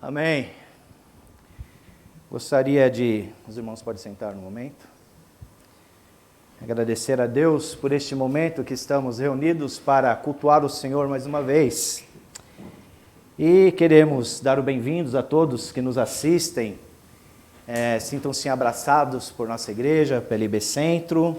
Amém. Gostaria os irmãos podem sentar no momento. Agradecer a Deus por este momento que estamos reunidos para cultuar o Senhor mais uma vez. E queremos dar o bem-vindos a todos que nos assistem. Sintam-se abraçados por nossa igreja, pela IB Centro.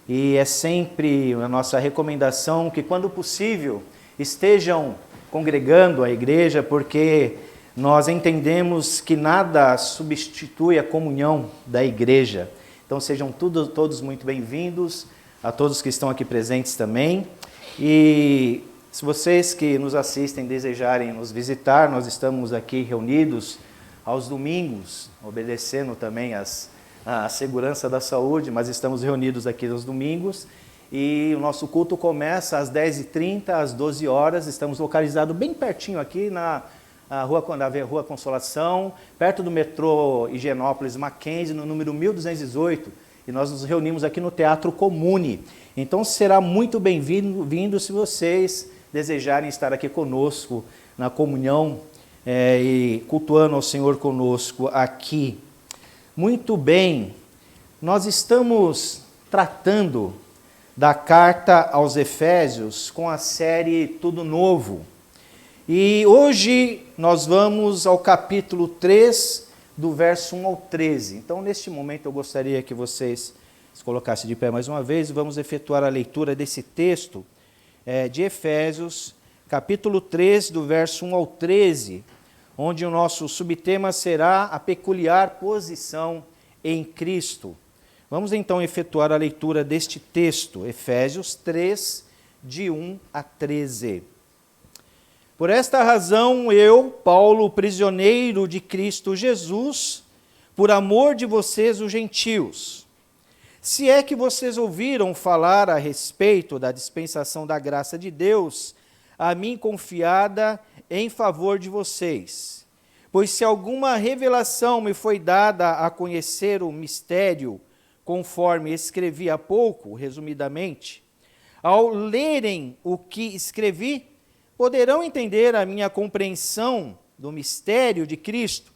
E é sempre a nossa recomendação que, quando possível, estejam congregando a igreja, porque nós entendemos que nada substitui a comunhão da igreja. Então sejam todos muito bem-vindos, a todos que estão aqui presentes também. E se vocês que nos assistem desejarem nos visitar, nós estamos aqui reunidos aos domingos, obedecendo também a segurança da saúde, mas estamos reunidos aqui aos domingos. E o nosso culto começa às 10h30, às 12 horas. Estamos localizados bem pertinho aqui na Rua Consolação, perto do metrô Higienópolis Mackenzie, no número 1218, e nós nos reunimos aqui no Teatro Comune. Então será muito bem-vindo se vocês desejarem estar aqui conosco na comunhão e cultuando ao Senhor conosco aqui. Muito bem, nós estamos tratando da carta aos Efésios com a série Tudo Novo. E hoje nós vamos ao capítulo 3, do verso 1 ao 13. Então, neste momento, eu gostaria que vocês se colocassem de pé mais uma vez e vamos efetuar a leitura desse texto de Efésios, capítulo 3, do verso 1 ao 13, onde o nosso subtema será a peculiar posição em Cristo. Vamos então efetuar a leitura deste texto, Efésios 3, de 1 a 13. Por esta razão, eu, Paulo, prisioneiro de Cristo Jesus, por amor de vocês, os gentios, se é que vocês ouviram falar a respeito da dispensação da graça de Deus, a mim confiada em favor de vocês. Pois se alguma revelação me foi dada a conhecer o mistério, conforme escrevi há pouco, resumidamente, ao lerem o que escrevi, poderão entender a minha compreensão do mistério de Cristo,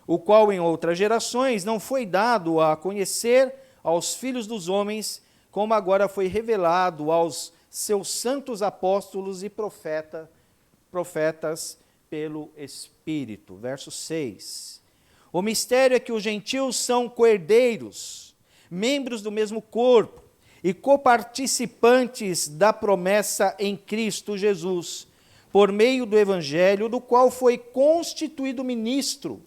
o qual em outras gerações não foi dado a conhecer aos filhos dos homens, como agora foi revelado aos seus santos apóstolos e profetas pelo Espírito. Verso 6. O mistério é que os gentios são coerdeiros, membros do mesmo corpo e coparticipantes da promessa em Cristo Jesus, por meio do Evangelho, do qual fui constituído ministro,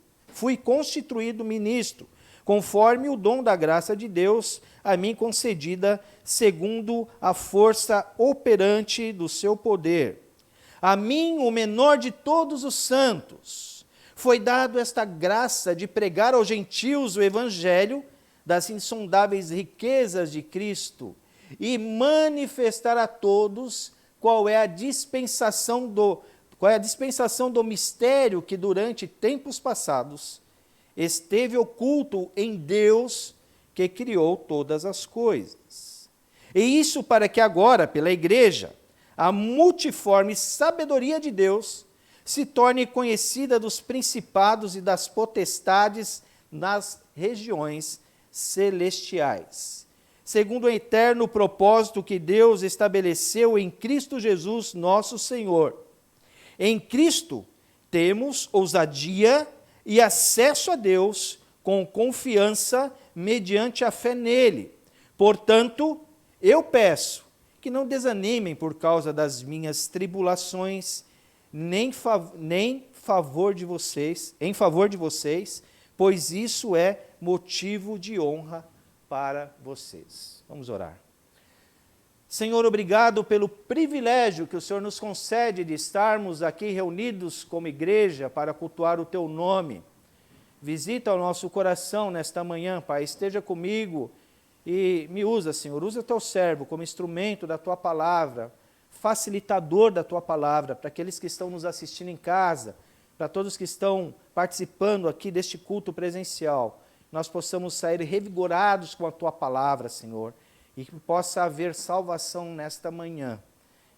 conforme o dom da graça de Deus a mim concedida, segundo a força operante do seu poder. A mim, o menor de todos os santos, foi dado esta graça de pregar aos gentios o Evangelho das insondáveis riquezas de Cristo e manifestar a todos qual é a dispensação do mistério que durante tempos passados esteve oculto em Deus que criou todas as coisas. E isso para que agora, pela igreja, a multiforme sabedoria de Deus se torne conhecida dos principados e das potestades nas regiões celestiais, segundo o eterno propósito que Deus estabeleceu em Cristo Jesus, nosso Senhor. Em Cristo temos ousadia e acesso a Deus com confiança mediante a fé nele. Portanto, eu peço que não desanimem por causa das minhas tribulações, em favor de vocês, pois isso é motivo de honra para vocês. Vamos orar. Senhor, obrigado pelo privilégio que o Senhor nos concede de estarmos aqui reunidos como igreja para cultuar o Teu nome. Visita o nosso coração nesta manhã, Pai, esteja comigo e me usa, Senhor, usa Teu servo como instrumento da Tua palavra, facilitador da Tua palavra, para aqueles que estão nos assistindo em casa, para todos que estão participando aqui deste culto presencial, nós possamos sair revigorados com a Tua palavra, Senhor, e que possa haver salvação nesta manhã.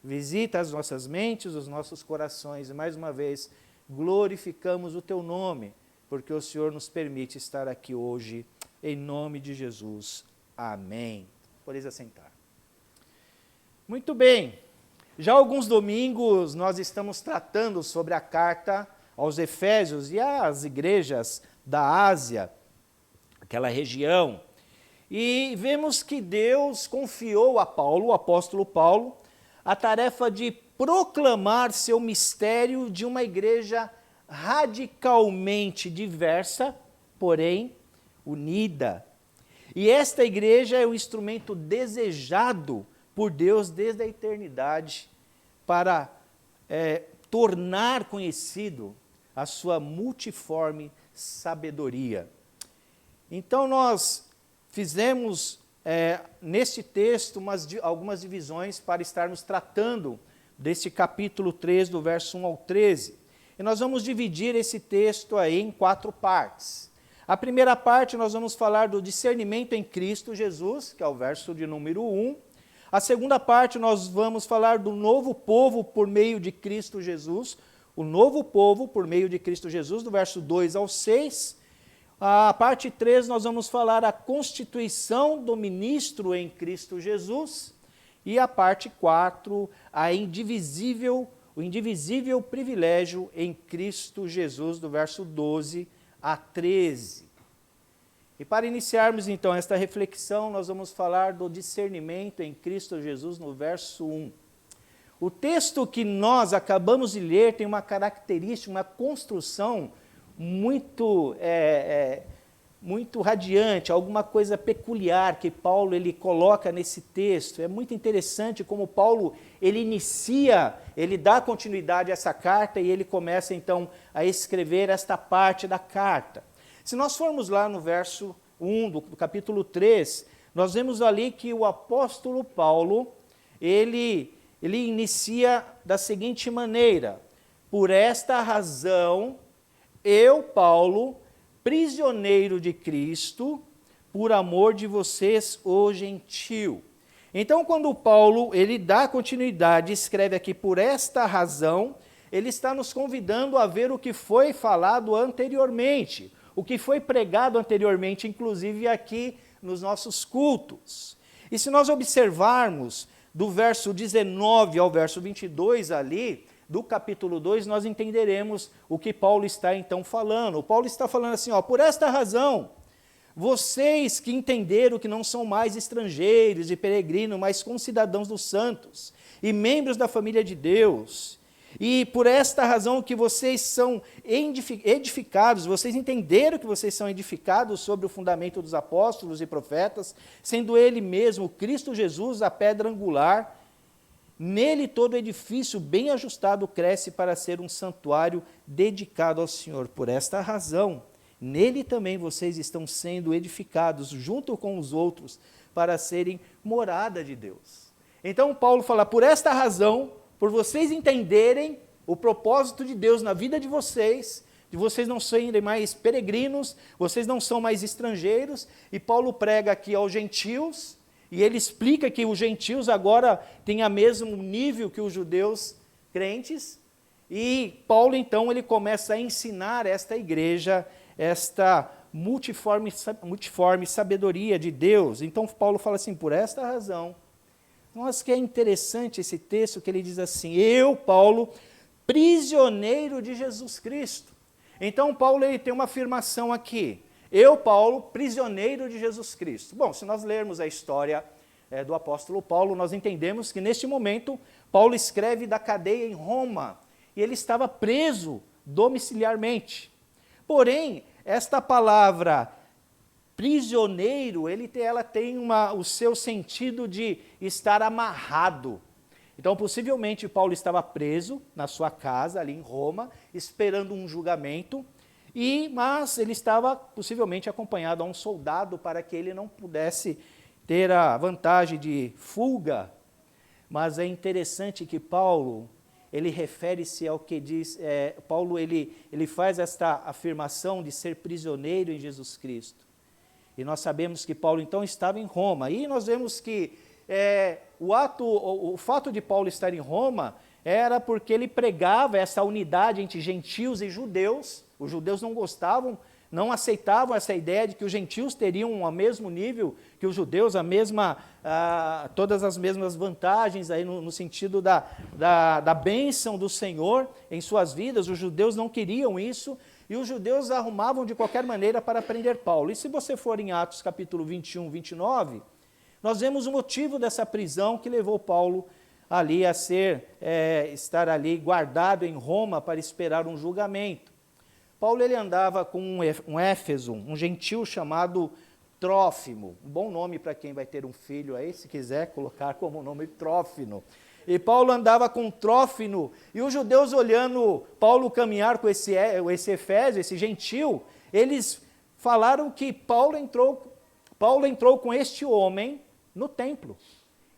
Visita as nossas mentes, os nossos corações, e mais uma vez, glorificamos o teu nome, porque o Senhor nos permite estar aqui hoje, em nome de Jesus. Amém. Podeis assentar. Muito bem, já há alguns domingos nós estamos tratando sobre a carta aos Efésios e às igrejas da Ásia, aquela região, e vemos que Deus confiou a Paulo, o apóstolo Paulo, a tarefa de proclamar seu mistério de uma igreja radicalmente diversa, porém unida. E esta igreja é o instrumento desejado por Deus desde a eternidade para tornar conhecido a sua multiforme sabedoria. Então nós fizemos neste texto algumas divisões para estarmos tratando deste capítulo 3, do verso 1 ao 13. E nós vamos dividir esse texto aí em 4 partes. A primeira parte nós vamos falar do discernimento em Cristo Jesus, que é o verso de número 1. A segunda parte nós vamos falar do novo povo por meio de Cristo Jesus, o novo povo por meio de Cristo Jesus, do verso 2 ao 6. A parte 3 nós vamos falar a constituição do ministro em Cristo Jesus. E a parte 4, o indivisível privilégio em Cristo Jesus, do verso 12 a 13. E para iniciarmos então esta reflexão, nós vamos falar do discernimento em Cristo Jesus no verso 1. O texto que nós acabamos de ler tem uma característica, uma construção muito radiante, alguma coisa peculiar que Paulo ele coloca nesse texto. É muito interessante como Paulo ele dá continuidade a essa carta e ele começa então a escrever esta parte da carta. Se nós formos lá no verso 1 do capítulo 3, nós vemos ali que o apóstolo Paulo, ele inicia da seguinte maneira: por esta razão, eu, Paulo, prisioneiro de Cristo, por amor de vocês, o gentio. Então, quando Paulo ele dá continuidade, escreve aqui, por esta razão, ele está nos convidando a ver o que foi falado anteriormente, o que foi pregado anteriormente, inclusive aqui nos nossos cultos. E se nós observarmos do verso 19 ao verso 22 ali, do capítulo 2, nós entenderemos o que Paulo está então falando. O Paulo está falando assim, por esta razão, vocês que entenderam que não são mais estrangeiros e peregrinos, mas concidadãos dos santos e membros da família de Deus, e por esta razão que vocês são edificados, vocês entenderam que vocês são edificados sobre o fundamento dos apóstolos e profetas, sendo ele mesmo, Cristo Jesus, a pedra angular. Nele todo edifício bem ajustado cresce para ser um santuário dedicado ao Senhor. Por esta razão, nele também vocês estão sendo edificados junto com os outros para serem morada de Deus. Então Paulo fala, por esta razão, por vocês entenderem o propósito de Deus na vida de vocês não serem mais peregrinos, vocês não são mais estrangeiros, e Paulo prega aqui aos gentios, e ele explica que os gentios agora têm o mesmo nível que os judeus crentes, e Paulo então ele começa a ensinar esta igreja, esta multiforme sabedoria de Deus. Então Paulo fala assim, por esta razão, nossa, que é interessante esse texto que ele diz assim, eu, Paulo, prisioneiro de Jesus Cristo. Então Paulo ele tem uma afirmação aqui, eu, Paulo, prisioneiro de Jesus Cristo. Bom, se nós lermos a história do apóstolo Paulo, nós entendemos que neste momento, Paulo escreve da cadeia em Roma, e ele estava preso domiciliarmente. Porém, esta palavra prisioneiro, ela tem o seu sentido de estar amarrado. Então, possivelmente, Paulo estava preso na sua casa, ali em Roma, esperando um julgamento, mas ele estava possivelmente acompanhado a um soldado para que ele não pudesse ter a vantagem de fuga. Mas é interessante que Paulo, ele refere-se ao que diz, Paulo ele faz esta afirmação de ser prisioneiro em Jesus Cristo. E nós sabemos que Paulo então estava em Roma, e nós vemos que o fato de Paulo estar em Roma era porque ele pregava essa unidade entre gentios e judeus. Os judeus não gostavam, não aceitavam essa ideia de que os gentios teriam o mesmo nível que os judeus, todas as mesmas vantagens aí no sentido da bênção do Senhor em suas vidas. Os judeus não queriam isso e os judeus arrumavam de qualquer maneira para prender Paulo. E se você for em Atos capítulo 21, 29, nós vemos o motivo dessa prisão que levou Paulo ali a estar ali guardado em Roma para esperar um julgamento. Paulo ele andava com um Éfeso, um gentil chamado Trófimo, um bom nome para quem vai ter um filho aí, se quiser colocar como nome Trófimo. E Paulo andava com Trófimo, e os judeus olhando Paulo caminhar com esse Efésio, esse gentil, eles falaram que Paulo entrou com este homem no templo.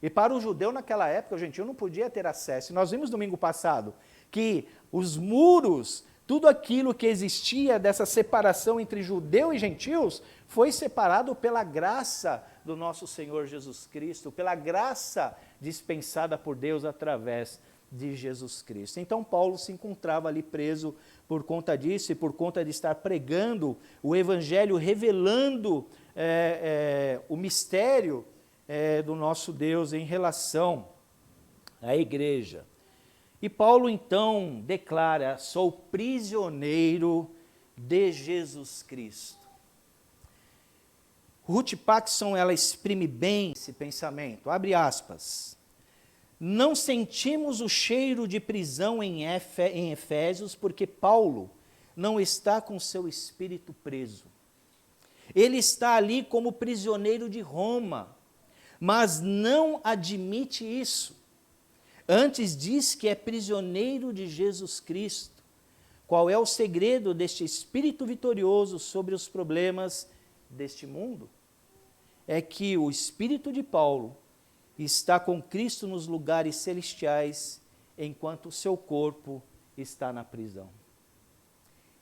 E para o judeu naquela época, o gentil não podia ter acesso. Nós vimos domingo passado que os muros, tudo aquilo que existia dessa separação entre judeu e gentios, foi separado pela graça do nosso Senhor Jesus Cristo, pela graça dispensada por Deus através de Jesus Cristo. Então Paulo se encontrava ali preso por conta disso e por conta de estar pregando o Evangelho, revelando o mistério do nosso Deus em relação à igreja. E Paulo então declara: sou prisioneiro de Jesus Cristo. Ruth Paxson, ela exprime bem esse pensamento, abre aspas: não sentimos o cheiro de prisão em Efésios porque Paulo não está com seu espírito preso. Ele está ali como prisioneiro de Roma, mas não admite isso. Antes diz que é prisioneiro de Jesus Cristo. Qual é o segredo deste espírito vitorioso sobre os problemas deste mundo? É que o espírito de Paulo está com Cristo nos lugares celestiais, enquanto o seu corpo está na prisão.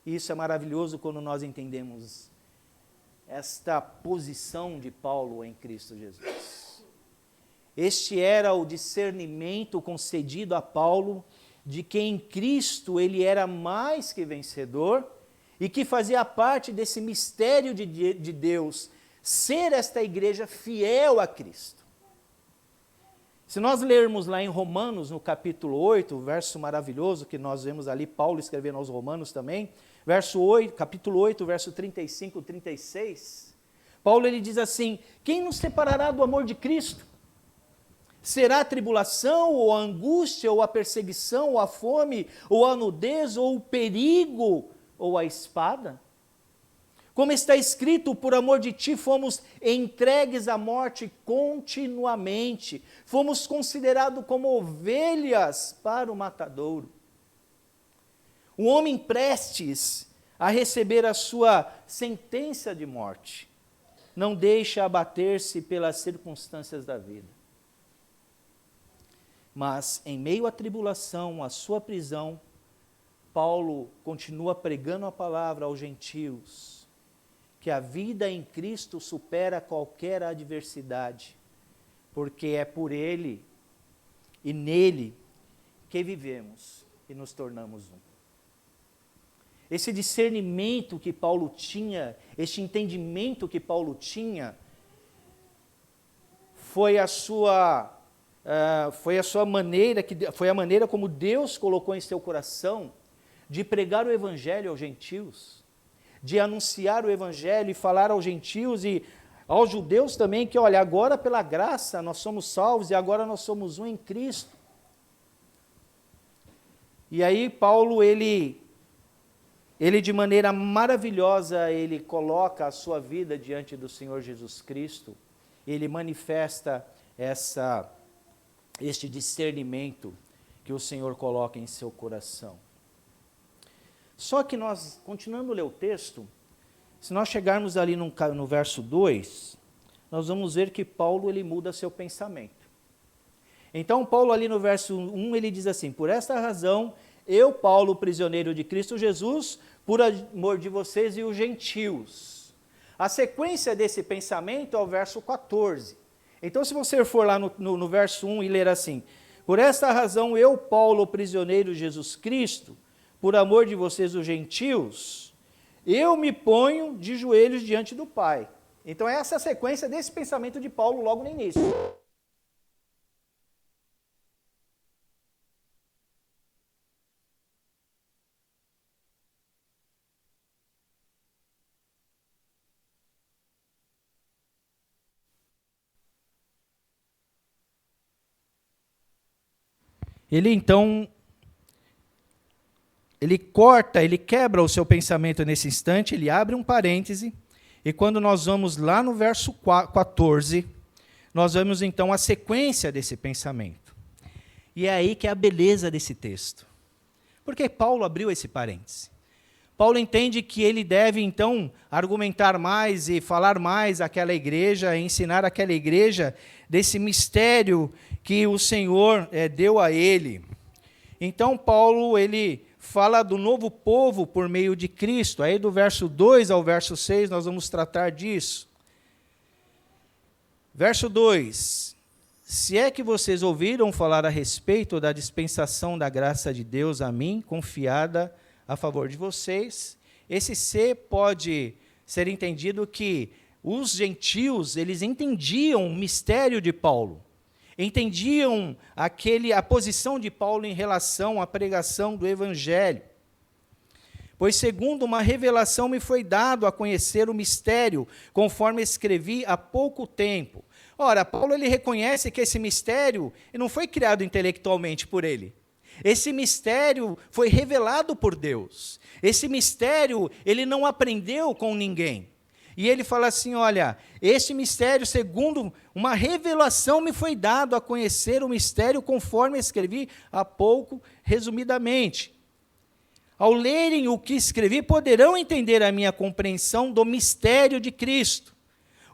Isso é maravilhoso quando nós entendemos esta posição de Paulo em Cristo Jesus. Este era o discernimento concedido a Paulo de que em Cristo ele era mais que vencedor e que fazia parte desse mistério de Deus, ser esta igreja fiel a Cristo. Se nós lermos lá em Romanos, no capítulo 8, verso maravilhoso que nós vemos ali, Paulo escrevendo aos Romanos também, capítulo 8, verso 35 e 36, Paulo ele diz assim: quem nos separará do amor de Cristo? Será a tribulação, ou a angústia, ou a perseguição, ou a fome, ou a nudez, ou o perigo, ou a espada? Como está escrito, por amor de ti fomos entregues à morte continuamente, fomos considerados como ovelhas para o matadouro. O homem prestes a receber a sua sentença de morte, não deixa abater-se pelas circunstâncias da vida. Mas, em meio à tribulação, à sua prisão, Paulo continua pregando a palavra aos gentios, que a vida em Cristo supera qualquer adversidade, porque é por Ele e nele que vivemos e nos tornamos um. Esse discernimento que Paulo tinha, este entendimento que Paulo tinha, foi a maneira como Deus colocou em seu coração de pregar o Evangelho aos gentios, de anunciar o Evangelho e falar aos gentios e aos judeus também que, olha, agora pela graça nós somos salvos e agora nós somos um em Cristo. E aí Paulo, ele de maneira maravilhosa, ele coloca a sua vida diante do Senhor Jesus Cristo, ele manifesta este discernimento que o Senhor coloca em seu coração. Só que nós, continuando a ler o texto, se nós chegarmos ali no verso 2, nós vamos ver que Paulo ele muda seu pensamento. Então Paulo ali no verso 1, ele diz assim: por esta razão, eu, Paulo, prisioneiro de Cristo Jesus, por amor de vocês e os gentios. A sequência desse pensamento é o verso 14. Então, se você for lá no verso 1 e ler assim: por esta razão eu, Paulo, prisioneiro de Jesus Cristo, por amor de vocês, os gentios, eu me ponho de joelhos diante do Pai. Então, essa é a sequência desse pensamento de Paulo logo no início. Ele corta, ele quebra o seu pensamento nesse instante, ele abre um parêntese, e quando nós vamos lá no verso 14, nós vemos então a sequência desse pensamento. E é aí que é a beleza desse texto. Porque Paulo abriu esse parêntese. Paulo entende que ele deve então argumentar mais e falar mais àquela igreja, ensinar àquela igreja desse mistério que o Senhor deu a ele. Então Paulo, ele fala do novo povo por meio de Cristo. Aí do verso 2 ao verso 6 nós vamos tratar disso. Verso 2: se é que vocês ouviram falar a respeito da dispensação da graça de Deus a mim, confiada a favor de vocês, esse se pode ser entendido que os gentios, eles entendiam o mistério de Paulo, entendiam a posição de Paulo em relação à pregação do Evangelho. Pois segundo uma revelação me foi dado a conhecer o mistério, conforme escrevi há pouco tempo. Ora, Paulo ele reconhece que esse mistério não foi criado intelectualmente por ele. Esse mistério foi revelado por Deus. Esse mistério ele não aprendeu com ninguém. E ele fala assim, olha, este mistério, segundo uma revelação, me foi dado a conhecer o mistério, conforme escrevi há pouco, resumidamente. Ao lerem o que escrevi, poderão entender a minha compreensão do mistério de Cristo,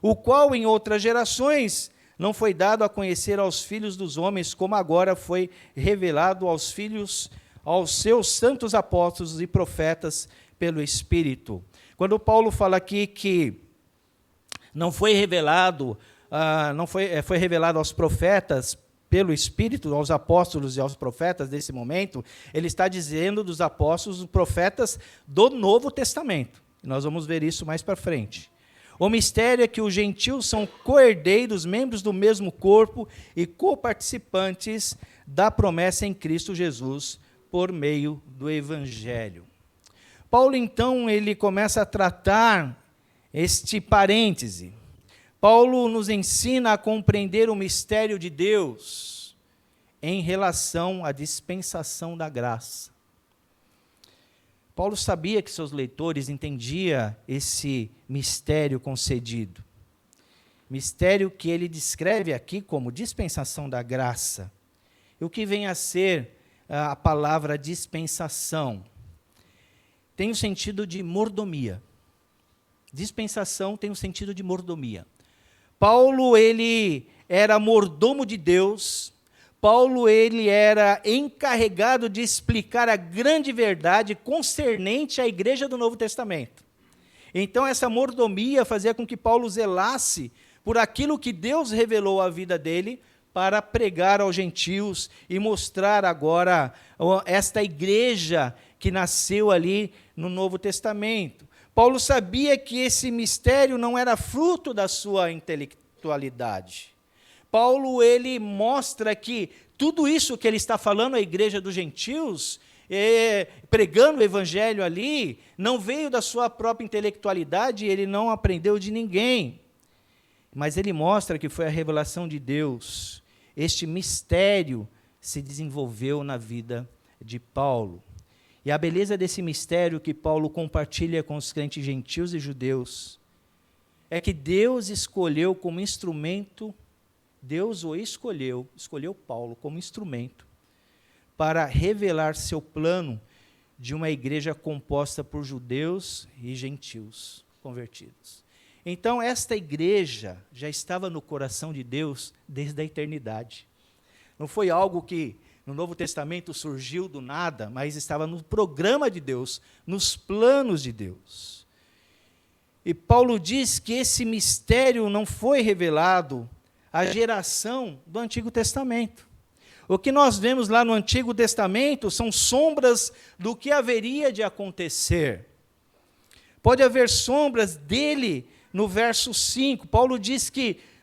o qual em outras gerações não foi dado a conhecer aos filhos dos homens, como agora foi revelado aos filhos, aos seus santos apóstolos e profetas pelo Espírito. Quando Paulo fala aqui que não foi revelado, foi revelado aos profetas pelo Espírito, aos apóstolos e aos profetas desse momento, ele está dizendo dos apóstolos e profetas do Novo Testamento. Nós vamos ver isso mais para frente. O mistério é que os gentios são co-herdeiros, membros do mesmo corpo e coparticipantes da promessa em Cristo Jesus por meio do Evangelho. Paulo, então, ele começa a tratar este parêntese. Paulo nos ensina a compreender o mistério de Deus em relação à dispensação da graça. Paulo sabia que seus leitores entendiam esse mistério concedido. Mistério que ele descreve aqui como dispensação da graça. E o que vem a ser a palavra dispensação? Tem o sentido de mordomia. Dispensação tem o sentido de mordomia. Paulo, ele era mordomo de Deus. Paulo, ele era encarregado de explicar a grande verdade concernente à igreja do Novo Testamento. Então, essa mordomia fazia com que Paulo zelasse por aquilo que Deus revelou à vida dele para pregar aos gentios e mostrar agora esta igreja que nasceu ali no Novo Testamento. Paulo sabia que esse mistério não era fruto da sua intelectualidade. Paulo, ele mostra que tudo isso que ele está falando à igreja dos gentios, pregando o evangelho ali, não veio da sua própria intelectualidade, ele não aprendeu de ninguém. Mas ele mostra que foi a revelação de Deus. Este mistério se desenvolveu na vida de Paulo. E a beleza desse mistério que Paulo compartilha com os crentes gentios e judeus é que Deus escolheu como instrumento, Deus o escolheu Paulo como instrumento para revelar seu plano de uma igreja composta por judeus e gentios convertidos. Então, esta igreja já estava no coração de Deus desde a eternidade. Não foi algo que no Novo Testamento surgiu do nada, mas estava no programa de Deus, nos planos de Deus. E Paulo diz que esse mistério não foi revelado a geração do Antigo Testamento. O que nós vemos lá no Antigo Testamento são sombras do que haveria de acontecer. Pode haver sombras dele no verso 5.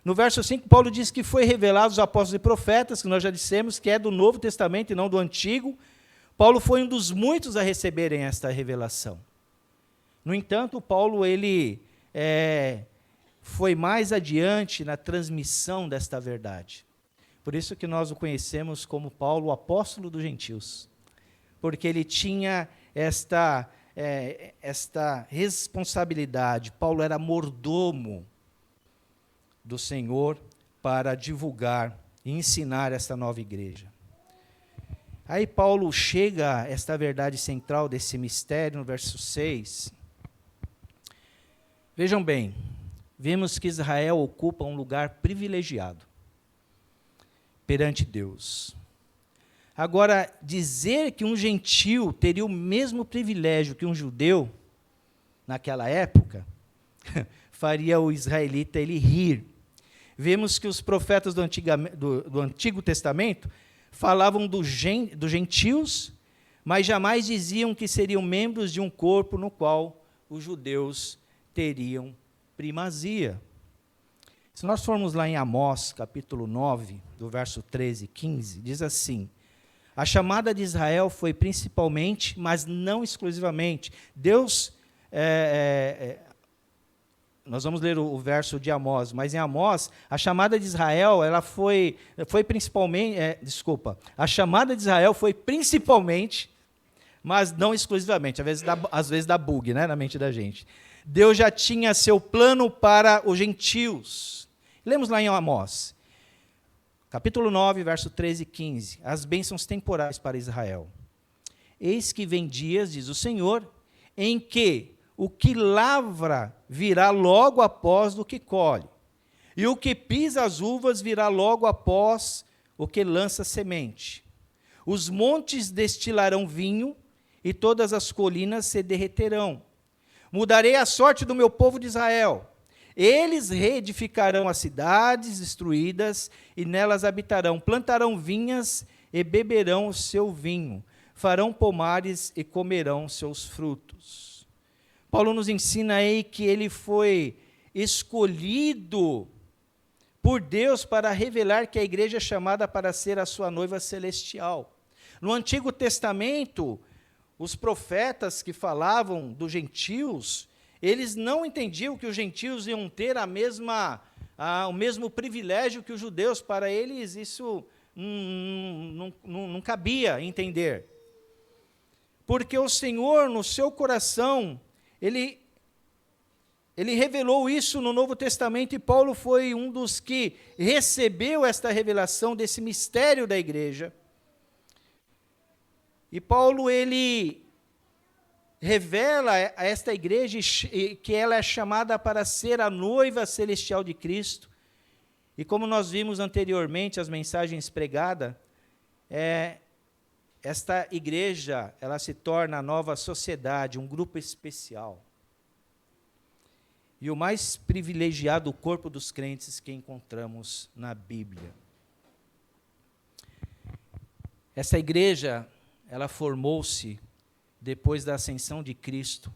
No verso 5, Paulo diz que foi revelado aos apóstolos e profetas, que nós já dissemos que é do Novo Testamento e não do Antigo. Paulo foi um dos muitos a receberem esta revelação. No entanto, Paulo ele foi mais adiante na transmissão desta verdade. Por isso que nós o conhecemos como Paulo, o apóstolo dos gentios. Porque ele tinha esta responsabilidade. Paulo era mordomo do Senhor para divulgar e ensinar esta nova igreja. Aí Paulo chega a esta verdade central desse mistério no verso 6. Vejam bem, vemos que Israel ocupa um lugar privilegiado perante Deus. Agora, dizer que um gentio teria o mesmo privilégio que um judeu, naquela época, faria o israelita ele rir. Vemos que os profetas do Antigo Testamento falavam dos gentios, mas jamais diziam que seriam membros de um corpo no qual os judeus teriam primazia. Se nós formos lá em Amós, capítulo 9, do verso 13 e 15, diz assim: a chamada de Israel foi principalmente, mas não exclusivamente. Deus, nós vamos ler o verso de Amós, mas em Amós, a chamada de Israel, ela foi principalmente, a chamada de Israel foi principalmente, mas não exclusivamente, às vezes dá bug, né, na mente da gente. Deus já tinha seu plano para os gentios. Lemos lá em Amós, capítulo 9, verso 13 e 15, as bênçãos temporais para Israel. Eis que vem dias, diz o Senhor, em que o que lavra virá logo após o que colhe, e o que pisa as uvas virá logo após o que lança semente. Os montes destilarão vinho, e todas as colinas se derreterão. Mudarei a sorte do meu povo de Israel. Eles reedificarão as cidades destruídas, e nelas habitarão. Plantarão vinhas e beberão o seu vinho. Farão pomares e comerão seus frutos. Paulo nos ensina aí que ele foi escolhido por Deus para revelar que a igreja é chamada para ser a sua noiva celestial. No Antigo Testamento, os profetas que falavam dos gentios, eles não entendiam que os gentios iam ter o mesmo privilégio que os judeus. Para eles isso não cabia entender. Porque o Senhor, no seu coração, Ele revelou isso no Novo Testamento, e Paulo foi um dos que recebeu esta revelação desse mistério da igreja. E Paulo, ele revela a esta igreja que ela é chamada para ser a noiva celestial de Cristo. E como nós vimos anteriormente, as mensagens pregadas, esta igreja, ela se torna a nova sociedade, um grupo especial. E o mais privilegiado corpo dos crentes que encontramos na Bíblia. Essa igreja, ela formou-se depois da ascensão de Cristo,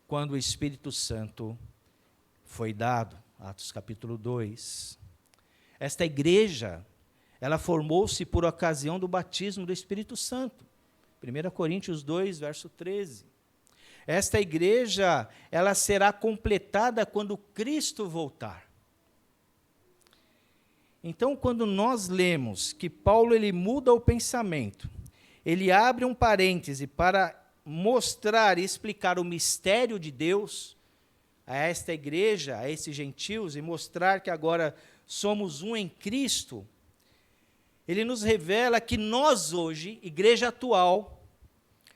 quando o Espírito Santo foi dado, Atos capítulo 2. Esta igreja, ela formou-se por ocasião do batismo do Espírito Santo, 1 Coríntios 2, verso 13. Esta igreja, ela será completada quando Cristo voltar. Então, quando nós lemos que Paulo ele muda o pensamento, ele abre um parêntese para mostrar e explicar o mistério de Deus a esta igreja, a esses gentios, e mostrar que agora somos um em Cristo, ele nos revela que nós hoje, igreja atual,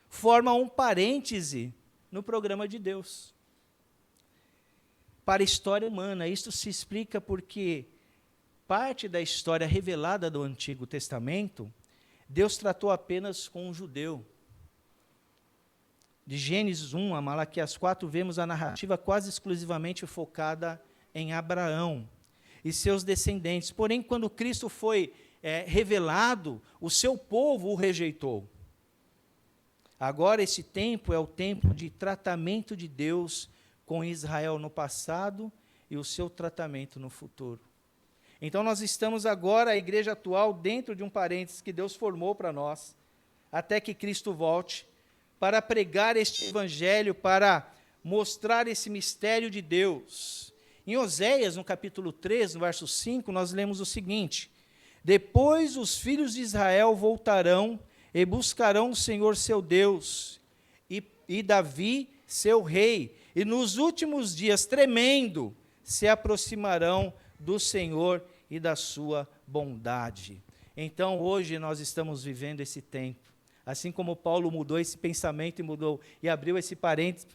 forma um parêntese no programa de Deus. Para a história humana, isto se explica porque parte da história revelada do Antigo Testamento, Deus tratou apenas com um judeu. De Gênesis 1 a Malaquias 4, vemos a narrativa quase exclusivamente focada em Abraão. e seus descendentes. Porém, quando Cristo foi revelado, o seu povo o rejeitou. Agora esse tempo é o tempo de tratamento de Deus com Israel no passado e o seu tratamento no futuro. Então nós estamos agora, a igreja atual, dentro de um parênteses que Deus formou para nós, até que Cristo volte, para pregar este evangelho, para mostrar esse mistério de Deus. Em Oséias, no capítulo 3, no verso 5, nós lemos o seguinte: depois os filhos de Israel voltarão e buscarão o Senhor seu Deus, e Davi seu rei, e nos últimos dias, tremendo, se aproximarão do Senhor e da sua bondade. Então, hoje nós estamos vivendo esse tempo. Assim como Paulo mudou esse pensamento e abriu esse parêntese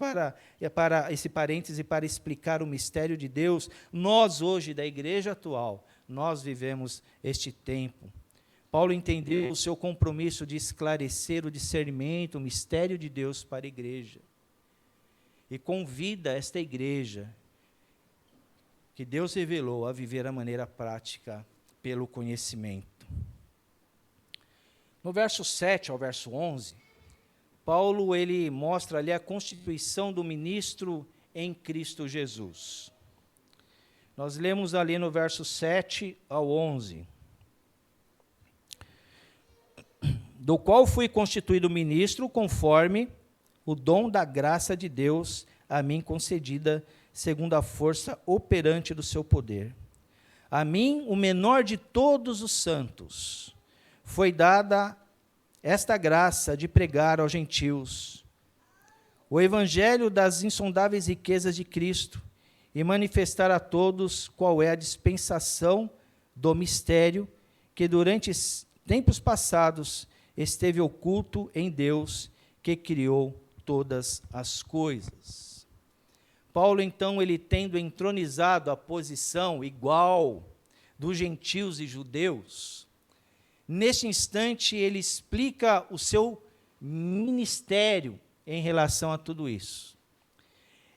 para explicar o mistério de Deus, nós hoje, da igreja atual, nós vivemos este tempo. Paulo entendeu o seu compromisso de esclarecer o discernimento, o mistério de Deus para a igreja. E convida esta igreja, que Deus revelou, a viver a maneira prática pelo conhecimento. No verso 7 ao verso 11, Paulo ele mostra ali a constituição do ministro em Cristo Jesus. Nós lemos ali no verso 7 ao 11. Do qual fui constituído ministro conforme o dom da graça de Deus a mim concedida, segundo a força operante do seu poder. A mim, o menor de todos os santos, foi dada esta graça de pregar aos gentios o evangelho das insondáveis riquezas de Cristo e manifestar a todos qual é a dispensação do mistério que durante tempos passados esteve oculto em Deus, que criou todas as coisas. Paulo, então, ele tendo entronizado a posição igual dos gentios e judeus, neste instante ele explica o seu ministério em relação a tudo isso.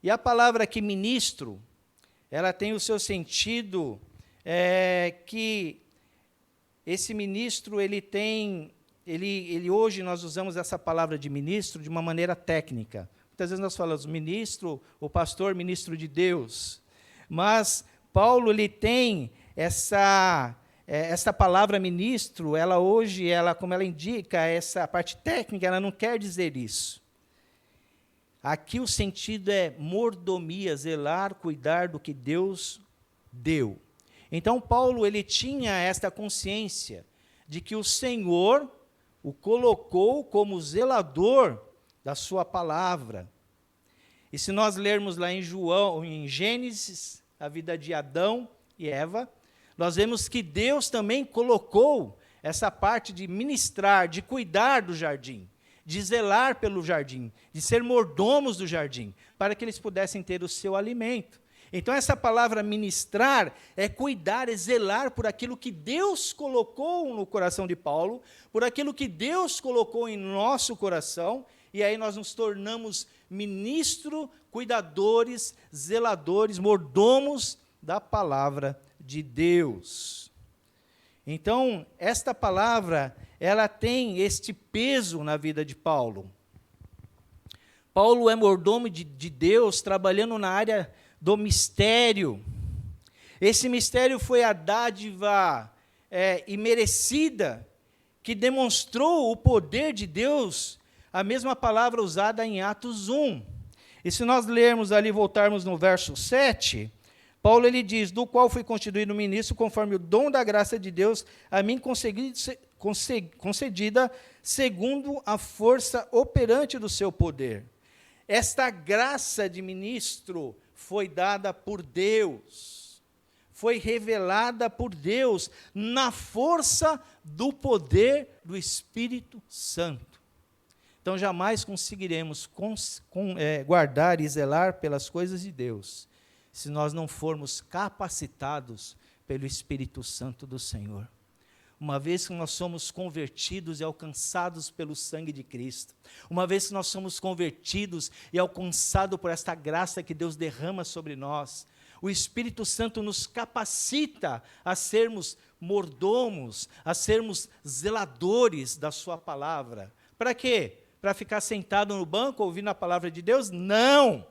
E a palavra aqui, ministro, ela tem o seu sentido, que esse ministro, ele hoje nós usamos essa palavra de ministro de uma maneira técnica. Muitas vezes nós falamos ministro, o pastor, ministro de Deus. Mas Paulo, ele tem essa palavra ministro, ela hoje, como ela indica essa parte técnica, ela não quer dizer isso. Aqui o sentido é mordomia, zelar, cuidar do que Deus deu. Então Paulo, ele tinha esta consciência de que o Senhor o colocou como zelador da sua palavra. E se nós lermos lá em Gênesis, a vida de Adão e Eva, nós vemos que Deus também colocou essa parte de ministrar, de cuidar do jardim, de zelar pelo jardim, de ser mordomos do jardim, para que eles pudessem ter o seu alimento. Então essa palavra ministrar é cuidar, é zelar por aquilo que Deus colocou no coração de Paulo, por aquilo que Deus colocou em nosso coração, e aí nós nos tornamos ministros, cuidadores, zeladores, mordomos da palavra de Deus. Então, esta palavra, ela tem este peso na vida de Paulo. Paulo é mordomo de Deus, trabalhando na área do mistério. Esse mistério foi a dádiva imerecida, que demonstrou o poder de Deus, a mesma palavra usada em Atos 1. E se nós lermos ali, voltarmos no verso 7, Paulo ele diz, do qual fui constituído ministro, conforme o dom da graça de Deus, a mim concedida, segundo a força operante do seu poder. Esta graça de ministro foi dada por Deus, foi revelada por Deus, na força do poder do Espírito Santo. Então, jamais conseguiremos guardar e zelar pelas coisas de Deus, se nós não formos capacitados pelo Espírito Santo do Senhor. Uma vez que nós somos convertidos e alcançados pelo sangue de Cristo, uma vez que nós somos convertidos e alcançados por esta graça que Deus derrama sobre nós, o Espírito Santo nos capacita a sermos mordomos, a sermos zeladores da sua palavra. Para quê? Para ficar sentado no banco ouvindo a palavra de Deus? Não!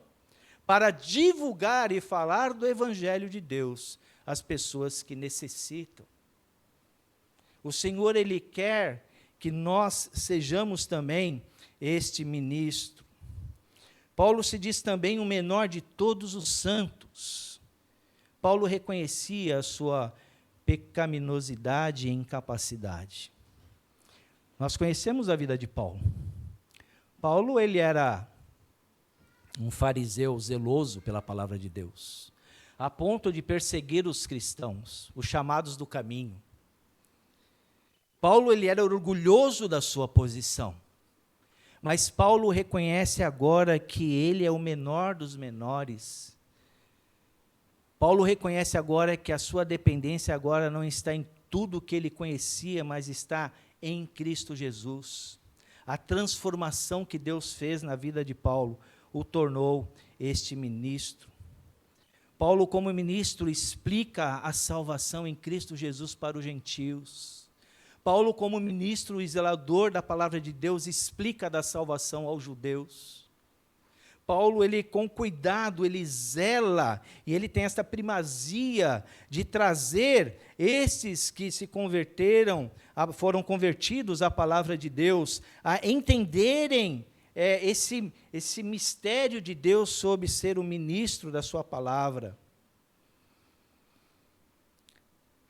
Para divulgar e falar do Evangelho de Deus às pessoas que necessitam. O Senhor, Ele quer que nós sejamos também este ministro. Paulo se diz também o menor de todos os santos. Paulo reconhecia a sua pecaminosidade e incapacidade. Nós conhecemos a vida de Paulo. Paulo, ele era um fariseu zeloso pela palavra de Deus, a ponto de perseguir os cristãos, os chamados do caminho. Paulo, ele era orgulhoso da sua posição, mas Paulo reconhece agora que ele é o menor dos menores. Paulo reconhece agora que a sua dependência agora não está em tudo que ele conhecia, mas está em Cristo Jesus. A transformação que Deus fez na vida de Paulo o tornou este ministro. Paulo, como ministro, explica a salvação em Cristo Jesus para os gentios. Paulo, como ministro e zelador da palavra de Deus, explica da salvação aos judeus. Paulo, ele com cuidado, ele zela, e ele tem esta primazia de trazer esses que se converteram, foram convertidos à palavra de Deus, a entenderem esse mistério de Deus sobre ser o ministro da sua palavra.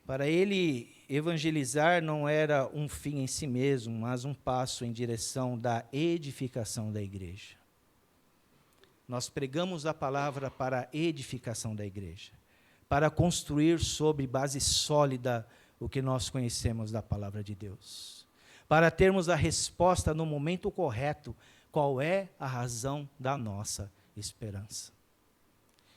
Para ele, evangelizar não era um fim em si mesmo, mas um passo em direção da edificação da igreja. Nós pregamos a palavra para a edificação da igreja, para construir sobre base sólida o que nós conhecemos da palavra de Deus, para termos a resposta no momento correto, qual é a razão da nossa esperança.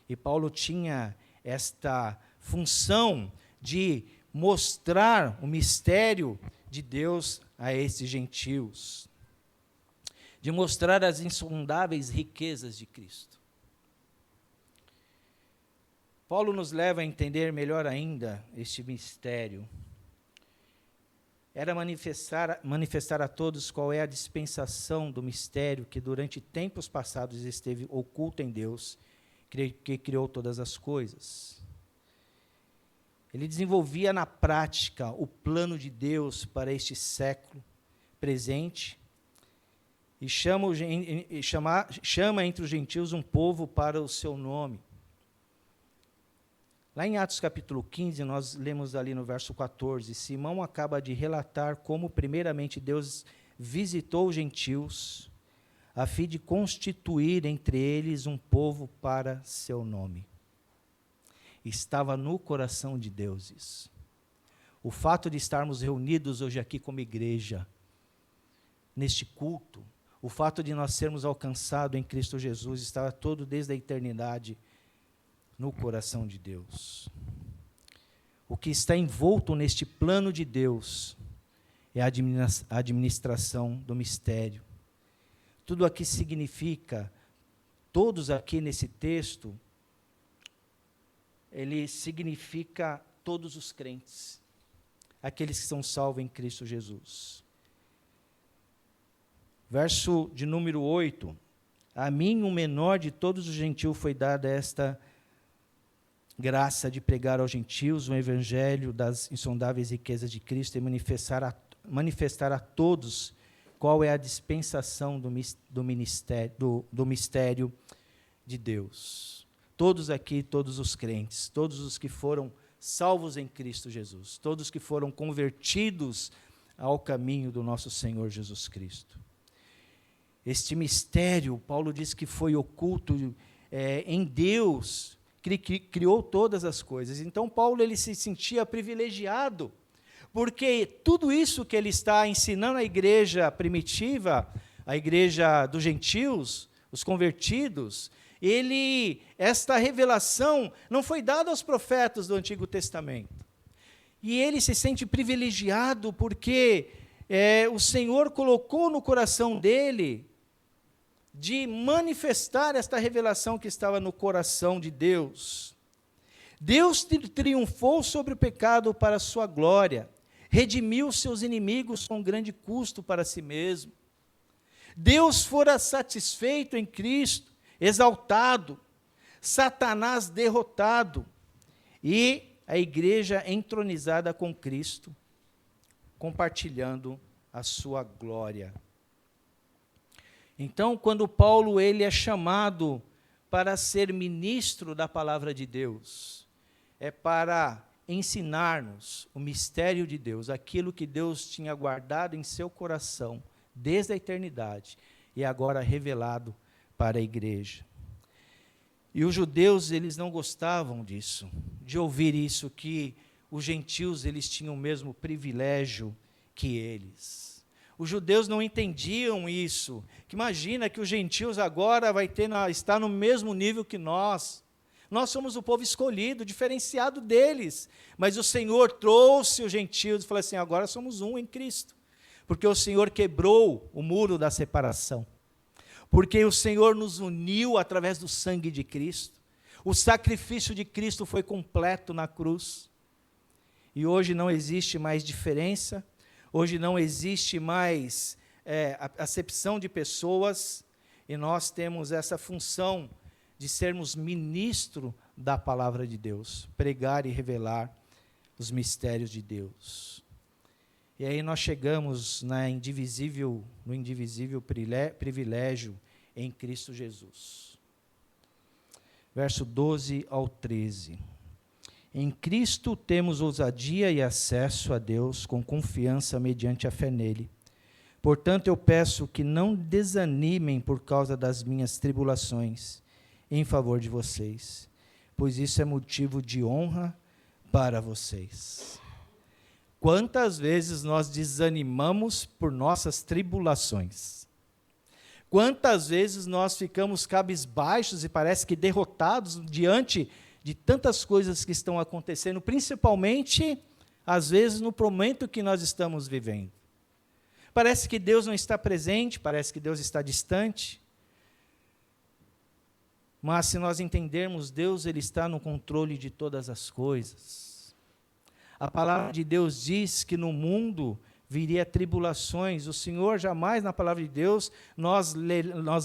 E Paulo tinha esta função de mostrar o mistério de Deus a esses gentios, de mostrar as insondáveis riquezas de Cristo. Paulo nos leva a entender melhor ainda este mistério. Era manifestar a todos qual é a dispensação do mistério que durante tempos passados esteve oculto em Deus, que criou todas as coisas. Ele desenvolvia na prática o plano de Deus para este século presente e chama entre os gentios um povo para o seu nome. Lá em Atos capítulo 15, nós lemos ali no verso 14, Simão acaba de relatar como primeiramente Deus visitou os gentios, a fim de constituir entre eles um povo para seu nome. Estava no coração de Deus isso. O fato de estarmos reunidos hoje aqui como igreja, neste culto, o fato de nós sermos alcançados em Cristo Jesus, estava todo desde a eternidade no coração de Deus. O que está envolto neste plano de Deus é a administração do mistério. Tudo aqui significa, todos aqui nesse texto, ele significa todos os crentes, aqueles que são salvos em Cristo Jesus. Verso de número 8, a mim, o menor de todos os gentios, foi dada esta graça de pregar aos gentios o evangelho das insondáveis riquezas de Cristo e manifestar a todos qual é a dispensação do mistério de Deus. Todos aqui, todos os crentes, todos os que foram salvos em Cristo Jesus, todos que foram convertidos ao caminho do nosso Senhor Jesus Cristo. Este mistério, Paulo diz que foi oculto em Deus, que criou todas as coisas. Então Paulo, ele se sentia privilegiado, porque tudo isso que ele está ensinando à igreja primitiva, a igreja dos gentios, os convertidos, esta revelação não foi dada aos profetas do Antigo Testamento. E ele se sente privilegiado porque o Senhor colocou no coração dele de manifestar esta revelação que estava no coração de Deus. Deus triunfou sobre o pecado para a sua glória, redimiu seus inimigos com grande custo para si mesmo. Deus fora satisfeito em Cristo, exaltado, Satanás derrotado, e a igreja entronizada com Cristo, compartilhando a sua glória. Então, quando Paulo ele é chamado para ser ministro da palavra de Deus, é para ensinar-nos o mistério de Deus, aquilo que Deus tinha guardado em seu coração desde a eternidade e agora revelado para a igreja. E os judeus, eles não gostavam disso, de ouvir isso, que os gentios, eles tinham o mesmo privilégio que eles. Os judeus não entendiam isso, que imagina que os gentios agora estar no mesmo nível que nós. Nós somos o povo escolhido, diferenciado deles, mas o Senhor trouxe os gentios e falou assim, agora somos um em Cristo, porque o Senhor quebrou o muro da separação, porque o Senhor nos uniu através do sangue de Cristo, o sacrifício de Cristo foi completo na cruz, e hoje não existe mais diferença, hoje não existe mais acepção de pessoas, e nós temos essa função de sermos ministro da palavra de Deus, pregar e revelar os mistérios de Deus. E aí nós chegamos no indivisível privilégio em Cristo Jesus. Verso 12 ao 13. Em Cristo temos ousadia e acesso a Deus com confiança mediante a fé nele. Portanto, eu peço que não desanimem por causa das minhas tribulações em favor de vocês, pois isso é motivo de honra para vocês. Quantas vezes nós desanimamos por nossas tribulações? Quantas vezes nós ficamos cabisbaixos e parece que derrotados diante de tantas coisas que estão acontecendo, principalmente, às vezes, no momento que nós estamos vivendo. Parece que Deus não está presente, parece que Deus está distante. Mas se nós entendermos, Deus ele está no controle de todas as coisas. A palavra de Deus diz que no mundo viria tribulações. O Senhor jamais, na palavra de Deus, nós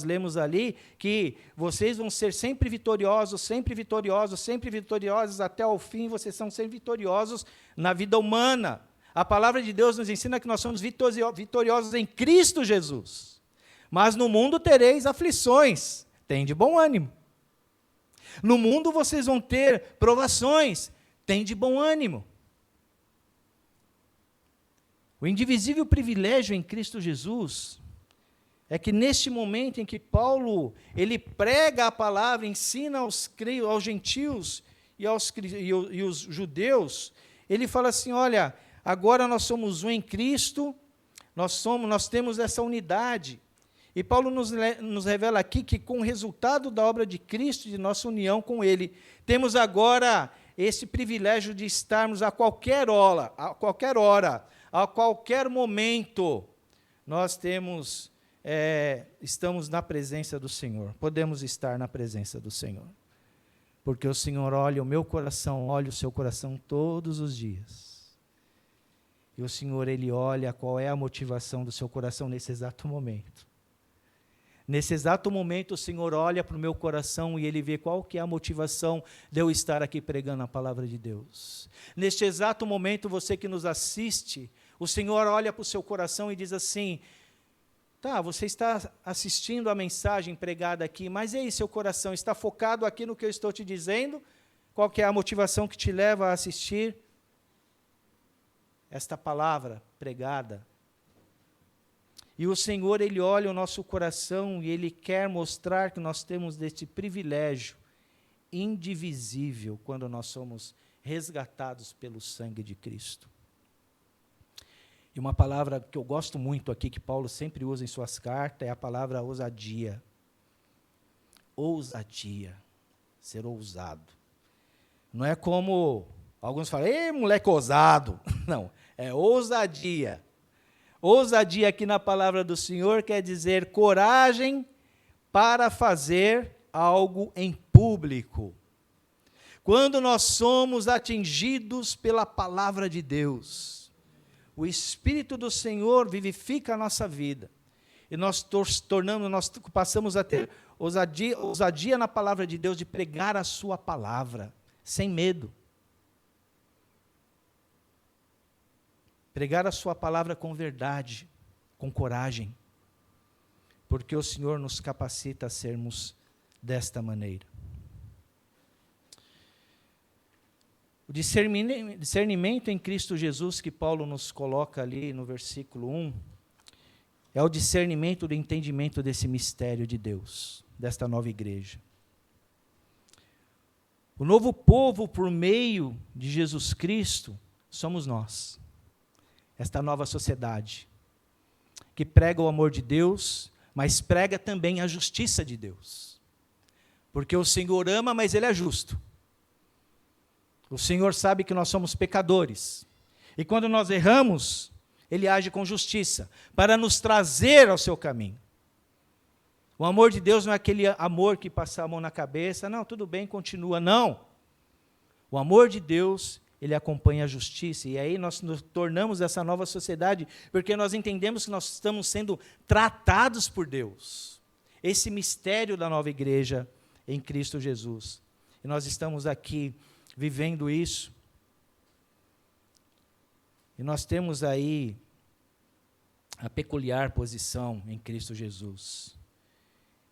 lemos ali que vocês vão ser sempre vitoriosos, sempre vitoriosos, sempre vitoriosos, até o fim vocês são sempre vitoriosos na vida humana. A palavra de Deus nos ensina que nós somos vitoriosos em Cristo Jesus. Mas no mundo tereis aflições, tem de bom ânimo. No mundo vocês vão ter provações, tem de bom ânimo. O indivisível privilégio em Cristo Jesus é que neste momento em que Paulo ele prega a palavra, ensina aos gentios e os judeus, ele fala assim, olha, agora nós somos um em Cristo, nós temos essa unidade. E Paulo nos revela aqui que com o resultado da obra de Cristo, de nossa união com Ele, temos agora esse privilégio de estarmos a qualquer hora, a qualquer momento, nós estamos na presença do Senhor, podemos estar na presença do Senhor, porque o Senhor olha o meu coração, olha o seu coração todos os dias, e o Senhor, Ele olha qual é a motivação do seu coração nesse exato momento. Nesse exato momento, o Senhor olha para o meu coração e Ele vê qual que é a motivação de eu estar aqui pregando a palavra de Deus. Neste exato momento, você que nos assiste, o Senhor olha para o seu coração e diz assim, tá, você está assistindo a mensagem pregada aqui, mas e aí, seu coração está focado aqui no que eu estou te dizendo? Qual que é a motivação que te leva a assistir esta palavra pregada? E o Senhor, Ele olha o nosso coração e Ele quer mostrar que nós temos deste privilégio indivisível quando nós somos resgatados pelo sangue de Cristo. E uma palavra que eu gosto muito aqui, que Paulo sempre usa em suas cartas, é a palavra ousadia. Ousadia, ser ousado. Não é como alguns falam, ei, moleque ousado. Não, é ousadia. Ousadia aqui na palavra do Senhor quer dizer coragem para fazer algo em público. Quando nós somos atingidos pela palavra de Deus, o Espírito do Senhor vivifica a nossa vida. E nós passamos a ter ousadia na palavra de Deus, de pregar a sua palavra, sem medo. Pregar a sua palavra com verdade, com coragem, porque o Senhor nos capacita a sermos desta maneira. O discernimento em Cristo Jesus, que Paulo nos coloca ali no versículo 1, é o discernimento do entendimento desse mistério de Deus, desta nova igreja. O novo povo, por meio de Jesus Cristo, somos nós. Esta nova sociedade, que prega o amor de Deus, mas prega também a justiça de Deus. Porque o Senhor ama, mas Ele é justo. O Senhor sabe que nós somos pecadores. E quando nós erramos, Ele age com justiça, para nos trazer ao seu caminho. O amor de Deus não é aquele amor que passa a mão na cabeça, não, tudo bem, continua, não. O amor de Deus, Ele acompanha a justiça, e aí nós nos tornamos essa nova sociedade, porque nós entendemos que nós estamos sendo tratados por Deus. Esse mistério da nova igreja em Cristo Jesus. E nós estamos aqui vivendo isso. E nós temos aí a peculiar posição em Cristo Jesus.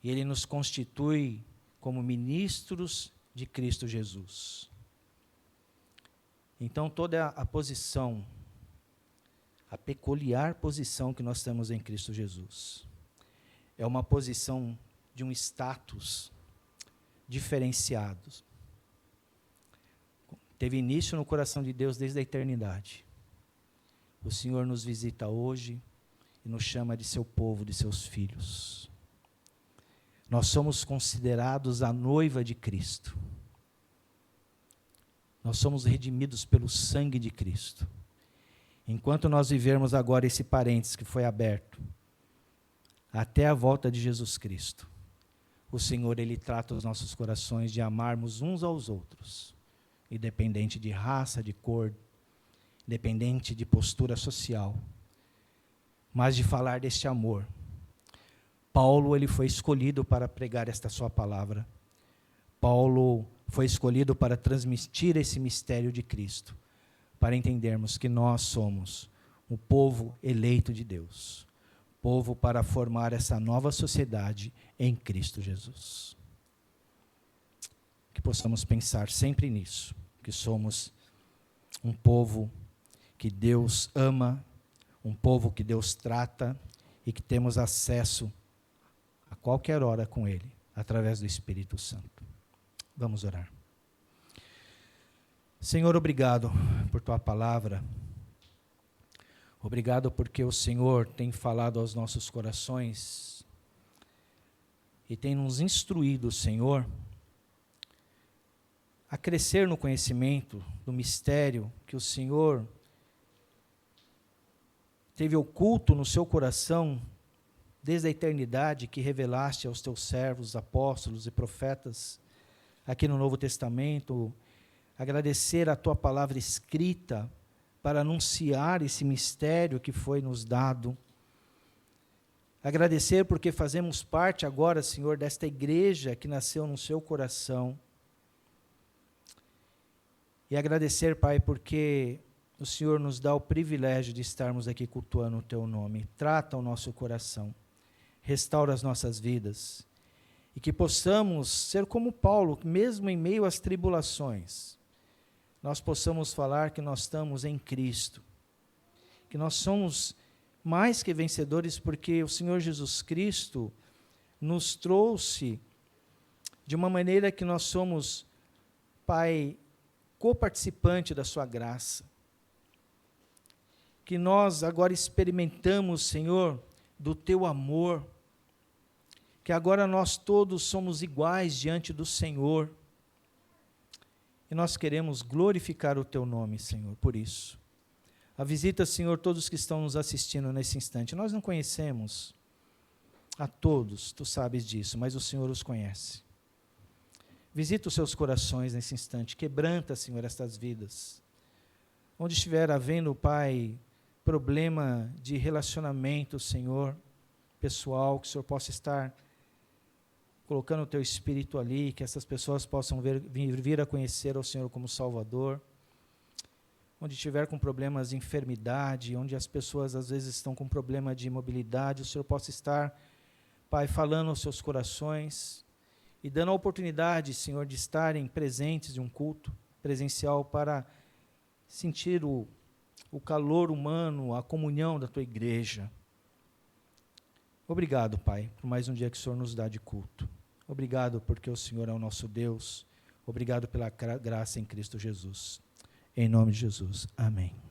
E Ele nos constitui como ministros de Cristo Jesus. Então, toda a posição, a peculiar posição que nós temos em Cristo Jesus, é uma posição de um status diferenciado. Teve início no coração de Deus desde a eternidade. O Senhor nos visita hoje e nos chama de seu povo, de seus filhos. Nós somos considerados a noiva de Cristo. Nós somos redimidos pelo sangue de Cristo. Enquanto nós vivermos agora esse parênteses que foi aberto, até a volta de Jesus Cristo, o Senhor, Ele trata os nossos corações de amarmos uns aos outros, independente de raça, de cor, independente de postura social, mas de falar deste amor. Paulo, ele foi escolhido para pregar esta sua palavra. Paulo foi escolhido para transmitir esse mistério de Cristo, para entendermos que nós somos o povo eleito de Deus, povo para formar essa nova sociedade em Cristo Jesus. Que possamos pensar sempre nisso, que somos um povo que Deus ama, um povo que Deus trata e que temos acesso a qualquer hora com Ele, através do Espírito Santo. Vamos orar. Senhor, obrigado por Tua palavra. Obrigado porque o Senhor tem falado aos nossos corações e tem nos instruído, Senhor, a crescer no conhecimento do mistério que o Senhor teve oculto no seu coração desde a eternidade, que revelaste aos teus servos, apóstolos e profetas, aqui no Novo Testamento. Agradecer a tua palavra escrita para anunciar esse mistério que foi nos dado. Agradecer porque fazemos parte agora, Senhor, desta igreja que nasceu no seu coração. E agradecer, Pai, porque o Senhor nos dá o privilégio de estarmos aqui cultuando o teu nome. Trata o nosso coração, restaura as nossas vidas, e que possamos ser como Paulo, mesmo em meio às tribulações, nós possamos falar que nós estamos em Cristo, que nós somos mais que vencedores, porque o Senhor Jesus Cristo nos trouxe de uma maneira que nós somos, Pai, coparticipante da sua graça, que nós agora experimentamos, Senhor, do teu amor, que agora nós todos somos iguais diante do Senhor, e nós queremos glorificar o teu nome, Senhor, por isso. A visita, Senhor, todos que estão nos assistindo nesse instante. Nós não conhecemos a todos, tu sabes disso, mas o Senhor os conhece. Visita os seus corações nesse instante, quebranta, Senhor, estas vidas. Onde estiver havendo, Pai, problema de relacionamento, Senhor, pessoal, que o Senhor possa estar colocando o Teu Espírito ali, que essas pessoas possam vir a conhecer ao Senhor como Salvador. Onde estiver com problemas de enfermidade, onde as pessoas às vezes estão com problema de imobilidade, o Senhor possa estar, Pai, falando aos seus corações e dando a oportunidade, Senhor, de estarem presentes de um culto presencial para sentir o calor humano, a comunhão da Tua igreja. Obrigado, Pai, por mais um dia que o Senhor nos dá de culto. Obrigado porque o Senhor é o nosso Deus. Obrigado pela graça em Cristo Jesus. Em nome de Jesus. Amém.